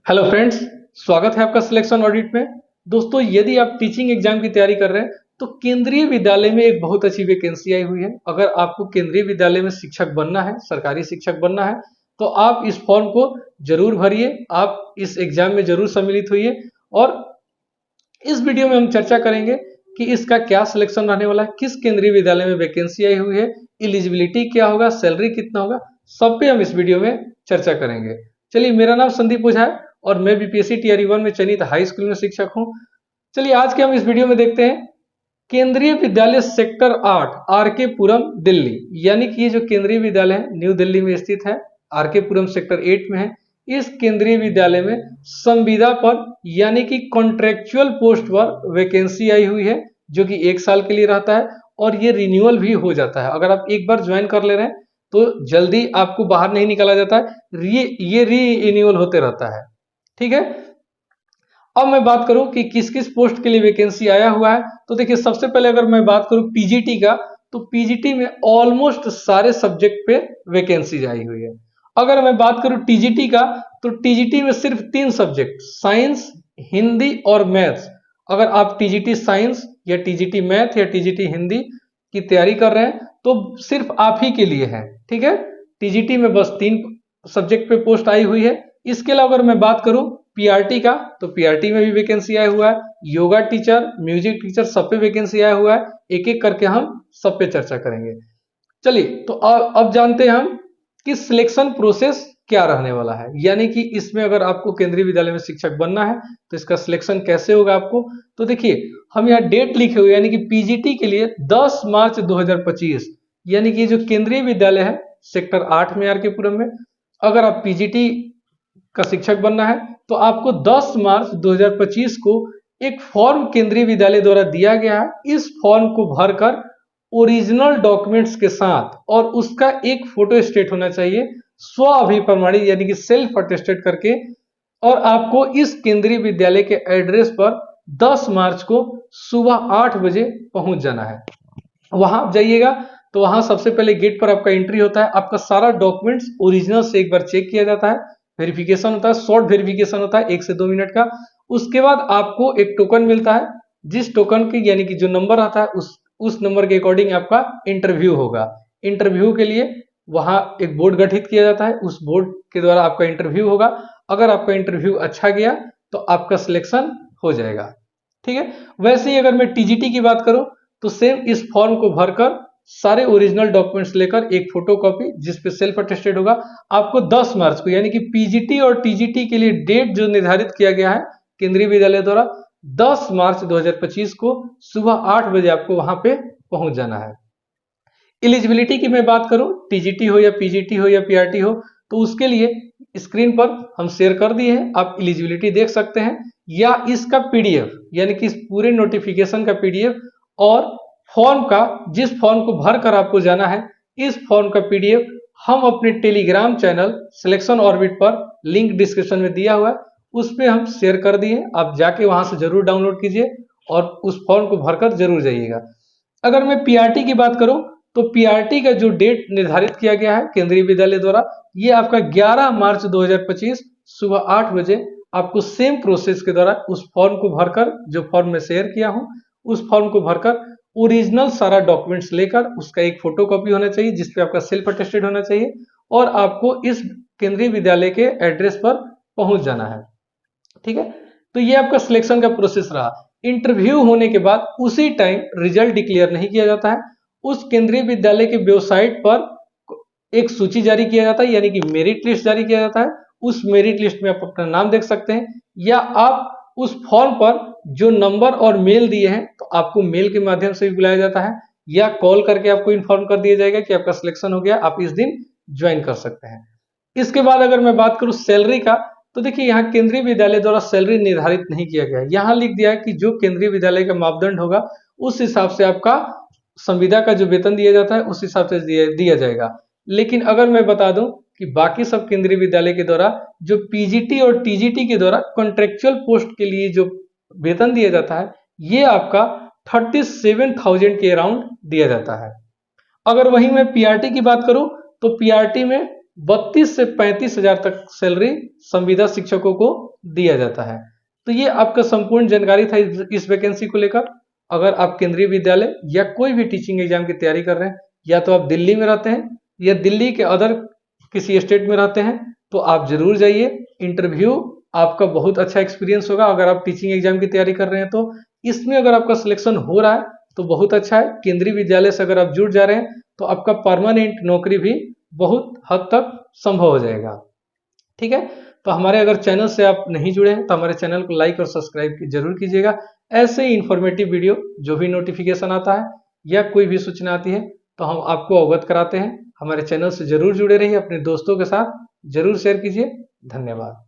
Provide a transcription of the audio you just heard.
Hello friends, स्वागत है आपका सिलेक्शन ऑडिट में। दोस्तों, यदि आप टीचिंग एग्जाम की तैयारी कर रहे हैं तो केंद्रीय विद्यालय में एक बहुत अच्छी वैकेंसी आई हुई है। अगर आपको केंद्रीय विद्यालय में शिक्षक बनना है, सरकारी शिक्षक बनना है, तो आप इस फॉर्म को जरूर भरिए। आप इस एग्जाम में जरूर सम्मिलित होइए। और इस वीडियो में हम चर्चा करेंगे कि इसका क्या सिलेक्शन रहने वाला है, किस केंद्रीय विद्यालय में वैकेंसी आई हुई है, एलिजिबिलिटी क्या होगा, सैलरी कितना होगा, सब पे हम इस वीडियो में चर्चा करेंगे। चलिए, मेरा नाम संदीप ओझा है और मैं बीपीएससी टीआर 1 में चयनित हाई स्कूल में शिक्षक हूँ। चलिए, आज के हम इस वीडियो में देखते हैं केंद्रीय विद्यालय सेक्टर 8 आरके पुरम दिल्ली, यानी कि ये जो केंद्रीय विद्यालय है न्यू दिल्ली में स्थित है, आरके पुरम सेक्टर 8 में है। इस केंद्रीय विद्यालय में संविदा पर यानी कि कॉन्ट्रेक्चुअल पोस्ट पर वैकेंसी आई हुई है, जो कि 1 साल के लिए रहता है और ये रिन्यूअल भी हो जाता है। अगर आप एक बार ज्वाइन कर ले रहे हैं तो जल्दी आपको बाहर नहीं निकाला जाता है, ये रीइन्यूअल होते रहता है। ठीक है, अब मैं बात करूं कि किस किस पोस्ट के लिए वैकेंसी आया हुआ है। तो देखिए, सबसे पहले अगर मैं बात करूं पीजीटी का, तो पीजीटी में ऑलमोस्ट सारे सब्जेक्ट पे वैकेंसी आई हुई है। अगर मैं बात करूं टीजीटी का, तो टीजीटी में सिर्फ 3 सब्जेक्ट, साइंस, हिंदी और मैथ्स। अगर आप टीजीटी साइंस या टीजीटी मैथ या टीजीटी हिंदी की तैयारी कर रहे हैं तो सिर्फ आप ही के लिए है। ठीक है, टीजीटी में बस 3 सब्जेक्ट पे पोस्ट आई हुई है। इसके अलावा अगर मैं बात करूं पीआरटी का, तो पीआरटी में भी वैकेंसी आया हुआ है। योगा टीचर, म्यूजिक टीचर, सब पे वैकेंसी आया हुआ है। एक एक करके हम सब पे चर्चा करेंगे। चलिए, तो अब जानते हैं हम कि सिलेक्शन प्रोसेस क्या रहने वाला है, यानी कि इसमें अगर आपको केंद्रीय विद्यालय में शिक्षक बनना है तो इसका सिलेक्शन कैसे होगा आपको। तो देखिए, हम यहाँ डेट लिखे हुए, यानी कि पीजीटी के लिए 10 मार्च 2025, यानी कि जो केंद्रीय विद्यालय है सेक्टर 8 में आरके पुरम में, अगर आप पीजीटी का शिक्षक बनना है तो आपको 10 मार्च 2025 को एक फॉर्म केंद्रीय विद्यालय द्वारा दिया गया है। इस फॉर्म को भरकर ओरिजिनल डॉक्यूमेंट्स के साथ और उसका एक फोटो स्टेट होना चाहिए, स्व अभिप्रमाणित यानी कि सेल्फ अटेस्टेड करके, और आपको इस केंद्रीय विद्यालय के एड्रेस पर 10 मार्च को सुबह 8 बजे पहुंच जाना है। वहां जाइएगा तो वहां सबसे पहले गेट पर आपका एंट्री होता है। आपका सारा डॉक्यूमेंट्स ओरिजिनल से एक बार चेक किया जाता है, वेरिफिकेशन होता है, शॉर्ट वेरिफिकेशन होता है 1 से 2 मिनट का। उसके बाद आपको एक टोकन मिलता है, जिस टोकन की यानी कि जो नंबर आता है उस नंबर के अकॉर्डिंग आपका इंटरव्यू होगा। इंटरव्यू के लिए वहां एक बोर्ड गठित किया जाता है, उस बोर्ड के द्वारा आपका इंटरव्यू होगा। अगर आपका इंटरव्यू अच्छा गया तो आपका सिलेक्शन हो जाएगा। ठीक है, वैसे ही अगर मैं टीजीटी की बात करूं तो सेम इस फॉर्म को भरकर सारे ओरिजिनल डॉक्यूमेंट्स लेकर एक फोटोकॉपी जिसपे सेल्फ अटेस्टेड होगा, आपको 10 मार्च को, यानी कि पीजीटी और टीजीटी के लिए डेट जो निर्धारित किया गया है केंद्रीय विद्यालय द्वारा, 10 मार्च 2025 को सुबह 8 बजे आपको वहां पे पहुंच जाना है। एलिजिबिलिटी की मैं बात करूं, टीजीटी हो या पीजीटी हो या पीआरटी हो, तो उसके लिए स्क्रीन पर हम शेयर कर दिए हैं, आप एलिजिबिलिटी देख सकते हैं, या इसका पीडीएफ यानी कि इस पूरे नोटिफिकेशन का पीडीएफ और फॉर्म का, जिस फॉर्म को भर कर आपको जाना है, इस फॉर्म का पीडीएफ हम अपने टेलीग्राम चैनल सिलेक्शन ऑर्बिट पर, लिंक डिस्क्रिप्शन में दिया हुआ है, उस पर हम शेयर कर दिए। आप जाके वहां से जरूर डाउनलोड कीजिए और उस फॉर्म को भरकर जरूर जाइएगा। अगर मैं पीआरटी की बात करूं तो पीआरटी का जो डेट निर्धारित किया गया है केंद्रीय विद्यालय द्वारा, ये आपका 11 मार्च 2025 सुबह 8 बजे आपको सेम प्रोसेस के द्वारा उस फॉर्म को भरकर, जो फॉर्म में शेयर किया हूं, उस फॉर्म को भरकर ओरिजिनल सारा डॉक्यूमेंट्स लेकर उसका एक फोटोकॉपी होना चाहिए जिसपे आपका सेल्फ अटेस्टेड होना चाहिए, और आपको इस केंद्रीय विद्यालय के एड्रेस पर पहुंच जाना है। ठीक है, तो ये आपका सिलेक्शन का प्रोसेस रहा। इंटरव्यू होने के बाद उसी टाइम रिजल्ट डिक्लेयर नहीं किया जाता है, उस केंद्रीय विद्यालय के वेबसाइट पर एक सूची जारी किया जाता है, यानी कि मेरिट लिस्ट जारी किया जाता है। उस मेरिट लिस्ट में आप अपना नाम देख सकते हैं, या आप उस फॉर्म पर जो नंबर और मेल दिए हैं तो आपको मेल के माध्यम से भी बुलाया जाता है, या कॉल करके आपको इन्फॉर्म कर दिया जाएगा कि आपका सिलेक्शन हो गया, आप इस दिन ज्वाइन कर सकते हैं। इसके बाद अगर मैं बात करूं सैलरी का, तो देखिए यहाँ केंद्रीय विद्यालय द्वारा सैलरी निर्धारित नहीं किया गया है। यहाँ लिख दिया है कि जो केंद्रीय विद्यालय का मापदंड होगा उस हिसाब से आपका संविदा का जो वेतन दिया जाता है उस हिसाब से दिया जाएगा। लेकिन अगर मैं बता दूं कि बाकी सब केंद्रीय विद्यालय के द्वारा जो पीजीटी और टीजीटी के द्वारा कॉन्ट्रेक्चुअल पोस्ट के लिए जो वेतन दिया जाता है, ये आपका 37,000 के अराउंड दिया जाता है। अगर वहीं मैं पीआरटी की बात करूं तो पीआरटी में 32 से 35 हजार तक सैलरी संविदा शिक्षकों को दिया जाता है। तो ये आपका संपूर्ण जानकारी था इस वैकेंसी को लेकर। अगर आप केंद्रीय विद्यालय या कोई भी टीचिंग एग्जाम की तैयारी कर रहे हैं, या तो आप दिल्ली में रहते हैं या दिल्ली के अदर किसी स्टेट में रहते हैं, तो आप जरूर जाइए। इंटरव्यू आपका बहुत अच्छा एक्सपीरियंस होगा अगर आप टीचिंग एग्जाम की तैयारी कर रहे हैं तो। इसमें अगर आपका सिलेक्शन हो रहा है तो बहुत अच्छा है। केंद्रीय विद्यालय से अगर आप जुड़ जा रहे हैं तो आपका परमानेंट नौकरी भी बहुत हद तक संभव हो जाएगा। ठीक है, तो हमारे अगर चैनल से आप नहीं जुड़े हैं तो हमारे चैनल को लाइक और सब्सक्राइब जरूर कीजिएगा। ऐसे ही इंफॉर्मेटिव वीडियो जो भी नोटिफिकेशन आता है या कोई भी सूचना आती है तो हम आपको अवगत कराते हैं। हमारे चैनल से जरूर जुड़े रहिए, अपने दोस्तों के साथ जरूर शेयर कीजिए। धन्यवाद।